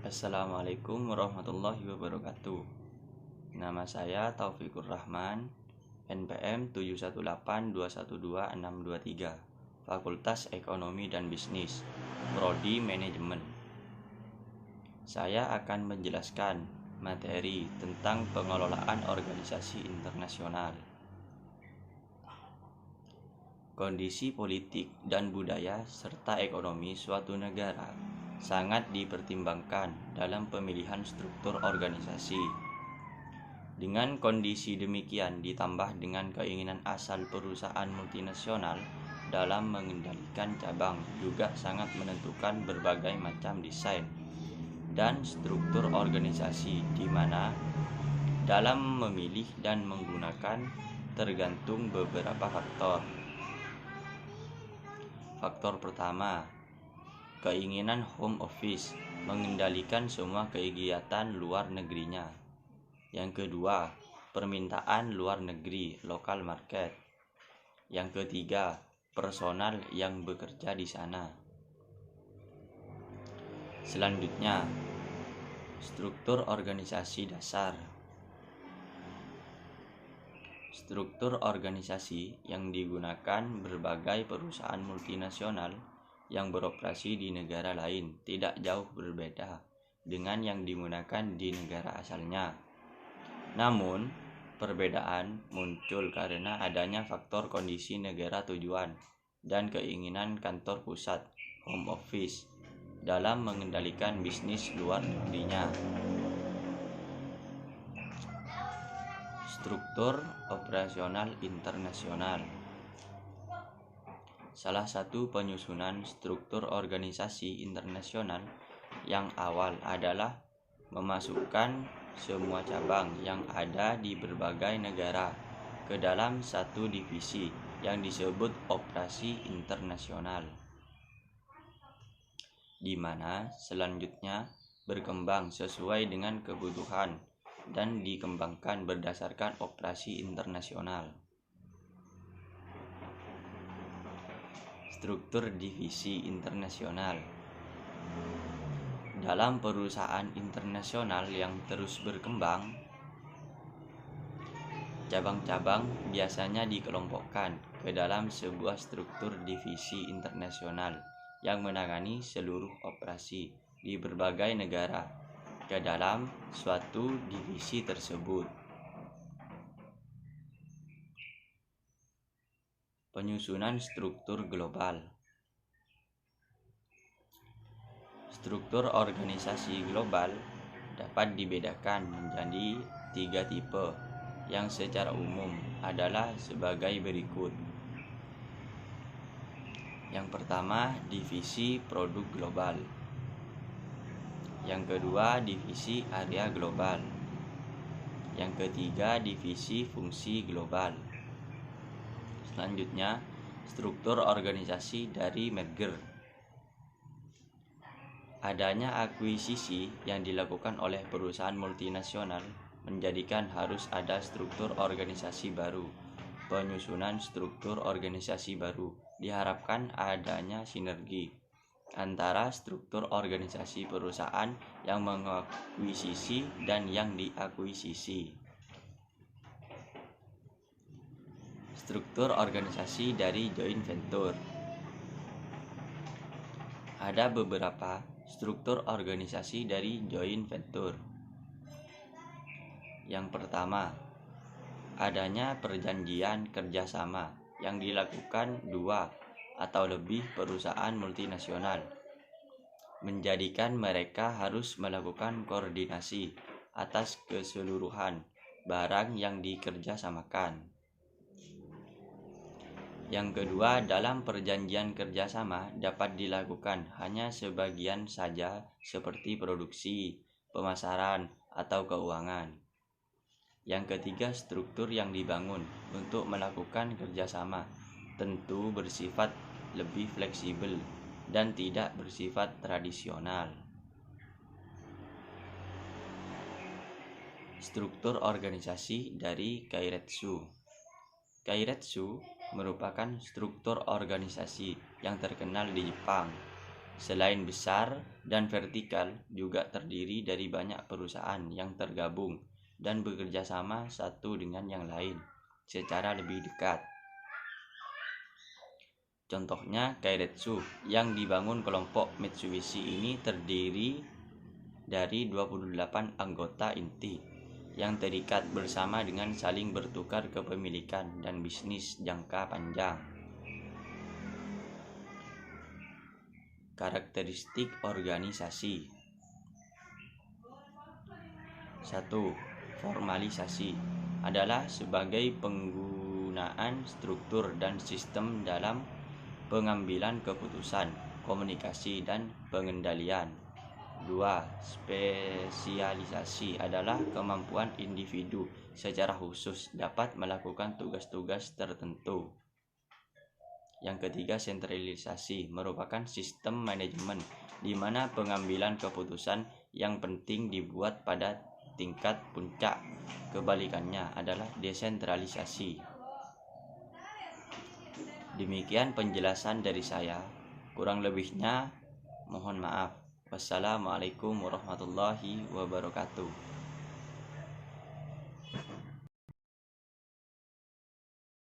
Assalamualaikum warahmatullahi wabarakatuh. Nama saya Taufikur Rahman, NPM 718212623, Fakultas Ekonomi dan Bisnis, Prodi Manajemen. Saya akan menjelaskan materi tentang pengelolaan organisasi internasional. Kondisi politik dan budaya serta ekonomi suatu negara sangat dipertimbangkan dalam pemilihan struktur organisasi. Dengan kondisi demikian ditambah dengan keinginan asal perusahaan multinasional dalam mengendalikan cabang juga sangat menentukan berbagai macam desain dan struktur organisasi di mana dalam memilih dan menggunakan tergantung beberapa faktor. Faktor pertama, keinginan home office mengendalikan semua kegiatan luar negerinya. Yang kedua, permintaan luar negeri local market. Yang ketiga, personal yang bekerja di sana. Selanjutnya, struktur organisasi dasar. Struktur organisasi yang digunakan berbagai perusahaan multinasional yang beroperasi di negara lain tidak jauh berbeda dengan yang digunakan di negara asalnya. Namun, perbedaan muncul karena adanya faktor kondisi negara tujuan dan keinginan kantor pusat home office dalam mengendalikan bisnis luar negerinya. Struktur operasional internasional. Salah satu penyusunan struktur organisasi internasional yang awal adalah memasukkan semua cabang yang ada di berbagai negara ke dalam satu divisi yang disebut operasi internasional, di mana selanjutnya berkembang sesuai dengan kebutuhan dan dikembangkan berdasarkan operasi internasional. Struktur divisi internasional. Dalam perusahaan internasional yang terus berkembang, cabang-cabang biasanya dikelompokkan ke dalam sebuah struktur divisi internasional yang menangani seluruh operasi di berbagai negara ke dalam suatu divisi tersebut. Penyusunan struktur global. Struktur organisasi global dapat dibedakan menjadi 3 tipe yang secara umum adalah sebagai berikut. Yang pertama, divisi produk global. Yang kedua, divisi area global. Yang ketiga, divisi fungsi global. Selanjutnya, struktur organisasi dari merger. Adanya akuisisi yang dilakukan oleh perusahaan multinasional menjadikan harus ada struktur organisasi baru. Penyusunan struktur organisasi baru diharapkan adanya sinergi antara struktur organisasi perusahaan yang mengakuisisi dan yang diakuisisi. Struktur organisasi dari joint venture. Ada beberapa struktur organisasi dari joint venture. Yang pertama, adanya perjanjian kerjasama yang dilakukan 2 atau lebih perusahaan multinasional, menjadikan mereka harus melakukan koordinasi atas keseluruhan barang yang dikerjasamakan. Yang kedua, dalam perjanjian kerjasama dapat dilakukan hanya sebagian saja seperti produksi, pemasaran, atau keuangan. Yang ketiga, struktur yang dibangun untuk melakukan kerjasama tentu bersifat lebih fleksibel dan tidak bersifat tradisional. Struktur organisasi dari Keiretsu. Keiretsu merupakan struktur organisasi yang terkenal di Jepang Selain besar dan vertikal, juga terdiri dari banyak perusahaan yang tergabung dan bekerja sama satu dengan yang lain secara lebih dekat. Contohnya Keiretsu yang dibangun kelompok Mitsubishi ini terdiri dari 28 anggota inti yang terikat bersama dengan saling bertukar kepemilikan dan bisnis jangka panjang. Karakteristik organisasi. 1. Formalisasi adalah sebagai penggunaan struktur dan sistem dalam pengambilan keputusan, komunikasi, dan pengendalian. 2. Spesialisasi adalah kemampuan individu secara khusus dapat melakukan tugas-tugas tertentu. Yang ketiga, sentralisasi merupakan sistem manajemen di mana pengambilan keputusan yang penting dibuat pada tingkat puncak. Kebalikannya adalah desentralisasi. Demikian penjelasan dari saya. Kurang lebihnya mohon maaf. Wassalamualaikum warahmatullahi wabarakatuh.